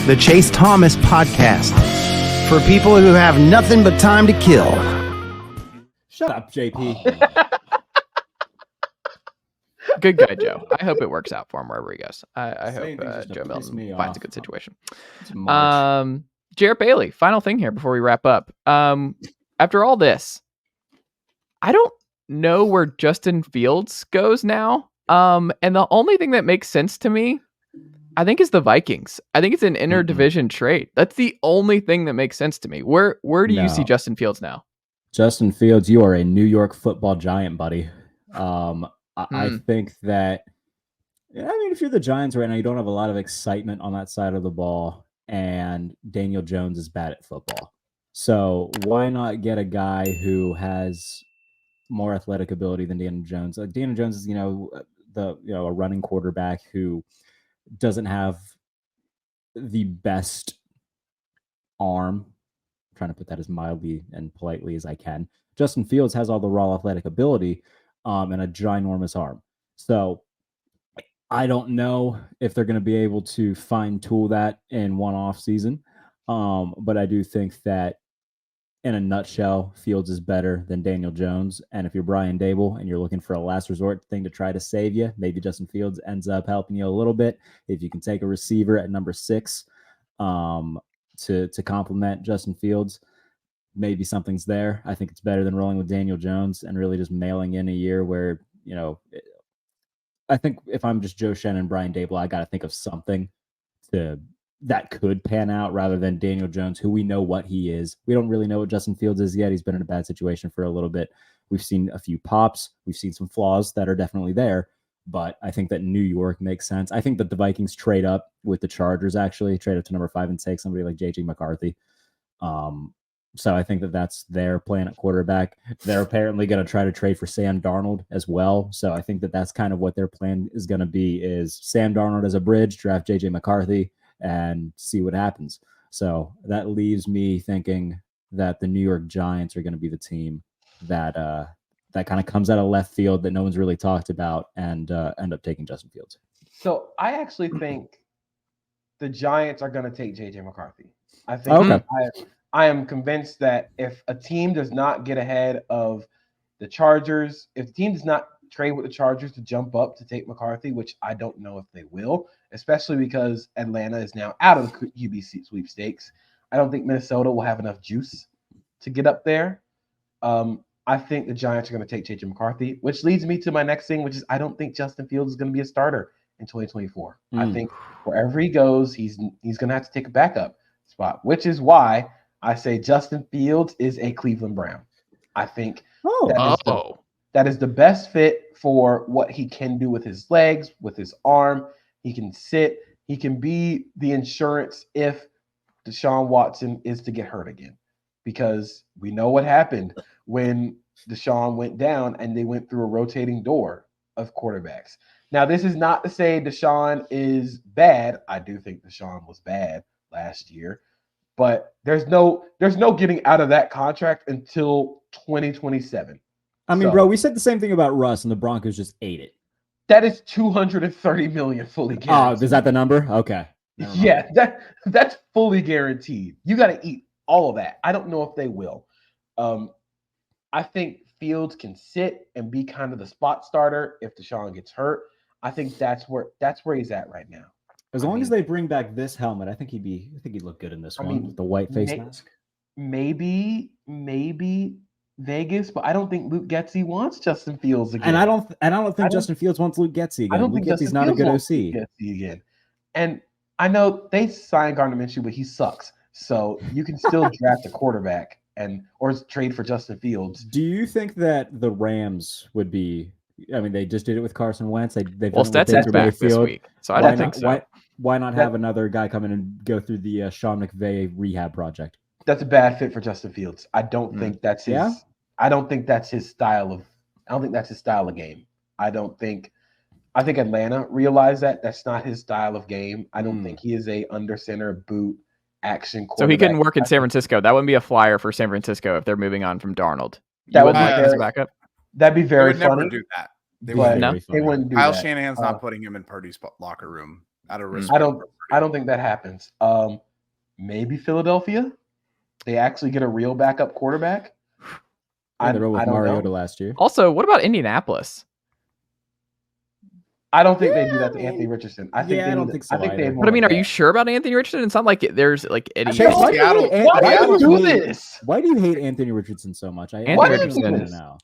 the Chase Thomas Podcast, for people who have nothing but time to kill. Shut up, JP. Good guy, Joe. I hope it works out for him wherever he goes. I hope Joe piss Milton me finds off. a good situation. March. Jarrett Bailey, final thing here before we wrap up. After all this, I don't know where Justin Fields goes now. And the only thing that makes sense to me, I think, is the Vikings. I think it's an interdivision trade. That's the only thing that makes sense to me. Where do you see Justin Fields now? Justin Fields, you are a New York football giant, buddy. I think that, if you're the Giants right now, you don't have a lot of excitement on that side of the ball, and Daniel Jones is bad at football. So why not get a guy who has more athletic ability than Daniel Jones? Daniel Jones is, a running quarterback who doesn't have the best arm. I'm trying to put that as mildly and politely as I can. Justin Fields has all the raw athletic ability and a ginormous arm. So I don't know if they're going to be able to fine tool that in one off season. But I do think that in a nutshell, Fields is better than Daniel Jones. And if you're Brian Dable and you're looking for a last resort thing to try to save you, maybe Justin Fields ends up helping you a little bit. If you can take a receiver at number 6 to complement Justin Fields, maybe something's there. I think it's better than rolling with Daniel Jones and really just mailing in a year where, I think if I'm just Joe Shen and Brian Dable, I got to think of something that could pan out rather than Daniel Jones, who we know what he is. We don't really know what Justin Fields is yet. He's been in a bad situation for a little bit. We've seen a few pops. We've seen some flaws that are definitely there, but I think that New York makes sense. I think that the Vikings trade up with the Chargers, actually trade up to number 5 and take somebody like JJ McCarthy. So I think that that's their plan at quarterback. They're apparently going to try to trade for Sam Darnold as well. So I think that that's kind of what their plan is going to be, is Sam Darnold as a bridge, draft JJ McCarthy, and see what happens. So that leaves me thinking that the New York Giants are going to be the team that kind of comes out of left field that no one's really talked about and end up taking Justin Fields. So I actually think the Giants are going to take JJ McCarthy. I think I am convinced that if a team does not get ahead of the Chargers, if the team does not trade with the Chargers to jump up to take McCarthy, which I don't know if they will, especially because Atlanta is now out of the QB sweepstakes. I don't think Minnesota will have enough juice to get up there. I think the Giants are going to take JJ McCarthy, which leads me to my next thing, which is I don't think Justin Fields is going to be a starter in 2024. I think wherever he goes, he's going to have to take a backup spot, which is why I say Justin Fields is a Cleveland Brown. I think that is the best fit for what he can do with his legs, with his arm. He can sit. He can be the insurance if Deshaun Watson is to get hurt again, because we know what happened when Deshaun went down and they went through a rotating door of quarterbacks. Now, this is not to say Deshaun is bad. I do think Deshaun was bad last year. But there's no getting out of that contract until 2027. Bro, we said the same thing about Russ, and the Broncos just ate it. That is $230 million fully guaranteed. Oh, is that the number? Okay. Yeah, that's fully guaranteed. You got to eat all of that. I don't know if they will. I think Fields can sit and be kind of the spot starter if Deshaun gets hurt. I think that's where he's at right now. As long as they bring back this helmet, I think he'd look good in this one with the white face mask. Maybe Vegas, but I don't think Luke Getsy wants Justin Fields again. And I don't think Justin Fields wants Luke Getsy again. I don't think Getsy's not a good OC. Getsy again. And I know they signed Gardner Minshew, but he sucks. So you can still draft a quarterback or trade for Justin Fields. Do you think that the Rams would be? I mean, they just did it with Carson Wentz. They've Stetson's back this week, so I don't think so. Why not have another guy come in and go through the Sean McVay rehab project? That's a bad fit for Justin Fields. I don't think that's his. Yeah? I don't think that's his style of. I don't think that's his style of game. I think Atlanta realized that that's not his style of game. I don't think he is a under center boot action quarterback. So he couldn't work in San Francisco. That wouldn't be a flyer for San Francisco if they're moving on from Darnold. That would be as a backup. That'd be very funny. They would but never do that. They wouldn't do Kyle that. Shanahan's not putting him in Purdy's locker room. out of respect. I don't think that happens. Maybe Philadelphia. They actually get a real backup quarterback. Yeah, they were with I don't Mariota know. last year. Also, what about Indianapolis? I don't think they do that to Anthony Richardson. I don't think so either. But I mean, are you sure about Anthony Richardson? It's not like there's like any. Chase, why do you do this? Why do you hate Anthony Richardson so much? Anthony Richardson is now.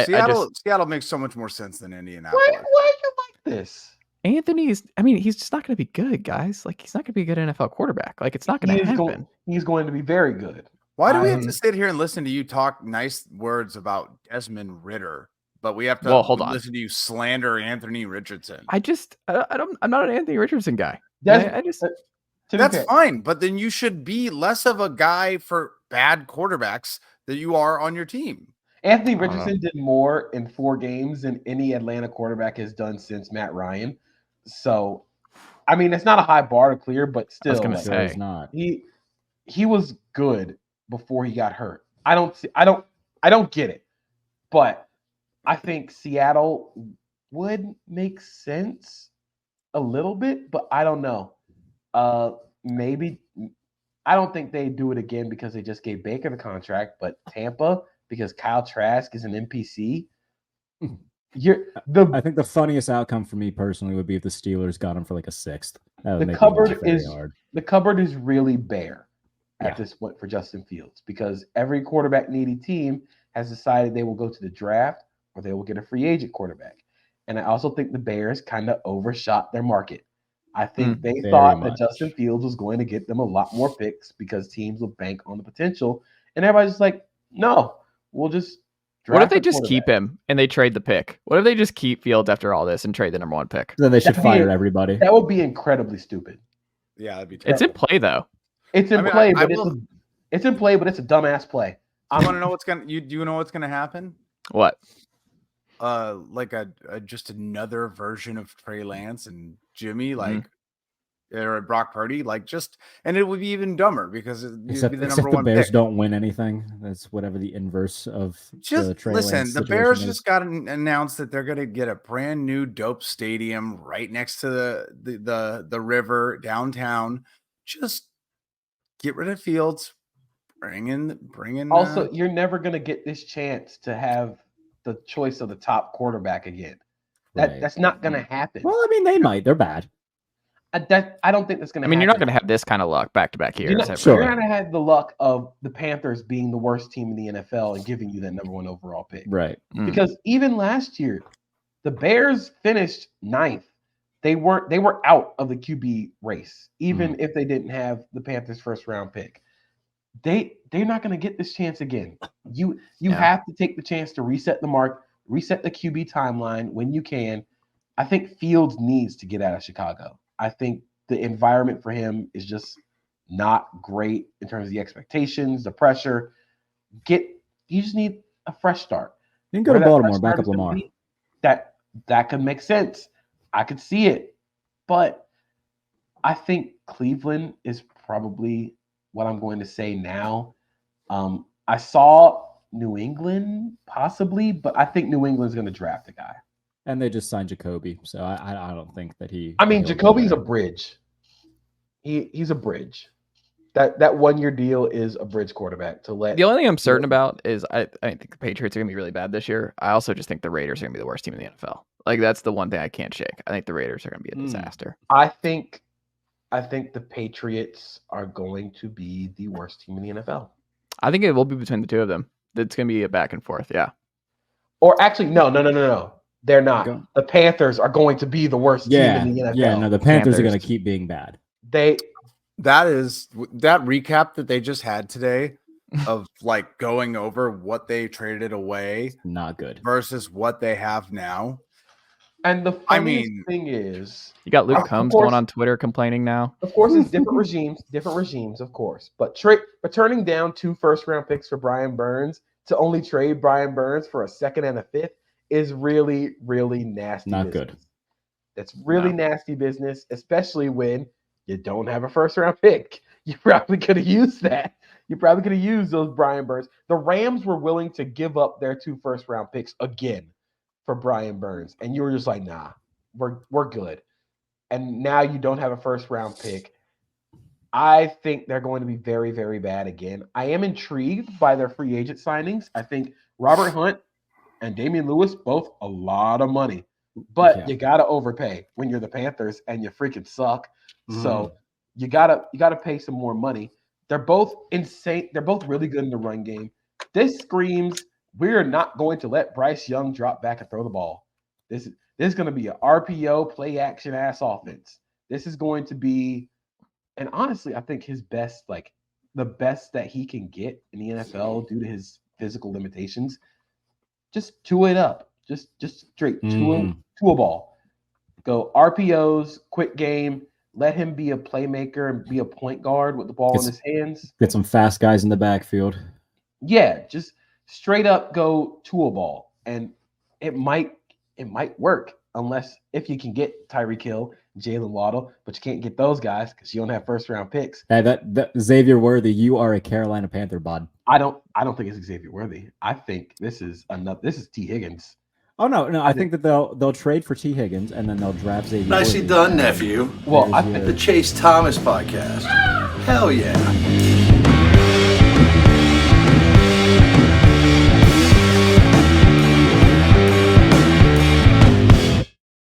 Seattle makes so much more sense than Indianapolis. Why are you like this? Anthony's. I mean, he's just not going to be good, guys. Like, he's not going to be a good NFL quarterback. Like, it's not going to happen. He's going to be very good. Why do we have to sit here and listen to you talk nice words about Desmond Ridder, but we have to listen to you slander Anthony Richardson? I'm not an Anthony Richardson guy. That's fine, but then you should be less of a guy for bad quarterbacks that you are on your team. Anthony Richardson did more in 4 games than any Atlanta quarterback has done since Matt Ryan. So, I mean, it's not a high bar to clear, but still, it's not. He was good before he got hurt. I don't get it, but I think Seattle would make sense a little bit, but I don't know. Maybe I don't think they do it again because they just gave Baker the contract, but Tampa, because Kyle Trask is an NPC. I think the funniest outcome for me personally would be if the Steelers got him for like a 6th. The cupboard is really bare at this point for Justin Fields because every quarterback needy team has decided they will go to the draft or they will get a free agent quarterback. And I also think the Bears kind of overshot their market. I think they thought that Justin Fields was going to get them a lot more picks because teams will bank on the potential. And everybody's just like, no, we'll just draft. What if they just keep him and they trade the pick? What if they just keep Fields after all this and trade the number 1 pick? Then they should fire everybody. That would be incredibly stupid. Yeah, that'd be terrible. It's in play though. It's in play, but it's a dumbass play. I want to know what's gonna. Do you know what's gonna happen? What? Like just another version of Trey Lance and Jimmy, or Brock Purdy, and it would be even dumber because it'd be the number 1 the Bears pick. don't win anything. That's whatever the inverse of the Trey Lance the Bears just got announced that they're going to get a brand new dope stadium right next to the river downtown. Just get rid of Fields, bring in. Also, you're never going to get this chance to have the choice of the top quarterback again. That's not going to happen. Well, I mean, they might. They're bad. I don't think that's going to happen. I mean, you're not going to have this kind of luck back-to-back years. You're not going to have the luck of the Panthers being the worst team in the NFL and giving you that number 1 overall pick. Right. Because even last year, the Bears finished 9th. They were out of the QB race, even if they didn't have the Panthers' first-round pick. They're not going to get this chance again. You have to take the chance to reset the mark, reset the QB timeline when you can. I think Fields needs to get out of Chicago. I think the environment for him is just not great in terms of the expectations, the pressure. You just need a fresh start. You can go to Baltimore, back up Lamar. That could make sense. I could see it. But I think Cleveland is probably what I'm going to say now. I saw New England possibly, but I think New England's going to draft a guy. And they just signed Jacoby, so I don't think that he. I mean, Jacoby's a bridge. He's a bridge. That 1-year deal is a bridge quarterback to let. The only thing I'm certain about is I think the Patriots are going to be really bad this year. I also just think the Raiders are going to be the worst team in the NFL. Like, that's the one thing I can't shake. I think the Raiders are going to be a disaster. I think the Patriots are going to be the worst team in the NFL. I think it will be between the two of them. It's going to be a back and forth. Yeah. Or actually, no. They're not. The Panthers are going to be the worst team in the NFL. Yeah, no, the Panthers are going to keep being bad. That recap that they just had today of going over what they traded away, not good, versus what they have now. And the funniest thing is, you got Luke Combs going on Twitter complaining now. Of course, it's different regimes, of course. But turning down 2 first-round picks for Brian Burns to only trade Brian Burns for a 2nd and a 5th is really, really nasty. Not business. good. That's really nasty business, especially when you don't have a first-round pick. You probably could have used that. You probably could have used those Brian Burns. The Rams were willing to give up their 2 first-round picks again for Brian Burns, and you were just like, nah, we're good. and now you don't have a first round pick. I think they're going to be very, very bad again. I am intrigued by their free agent signings. I think Robert Hunt and Damian Lewis, both a lot of money. But you gotta overpay when you're the Panthers and you freaking suck. So you gotta pay some more money. They're both insane. They're both really good in the run game. This screams we're not going to let Bryce Young drop back and throw the ball. This is going to be an RPO play action ass offense. This is going to be, and honestly, I think his best, like the best that he can get in the NFL due to his physical limitations. Just two it up. Just straight to a ball. Go RPOs, quick game. Let him be a playmaker and be a point guard with the ball in his hands. Get some fast guys in the backfield. Yeah, just straight up go to a ball. And it might work if you can get Tyreek Hill, Jalen Waddle, but you can't get those guys because you don't have first round picks. Hey, that Xavier Worthy, you are a Carolina Panther, bud. I don't think it's Xavier Worthy. I think this is T. Higgins. Oh no! I think that they'll trade for T. Higgins and then they'll draft Xavier. Nicely Worthy. done, nephew. Well, I think The Chase Thomas podcast. Hell yeah.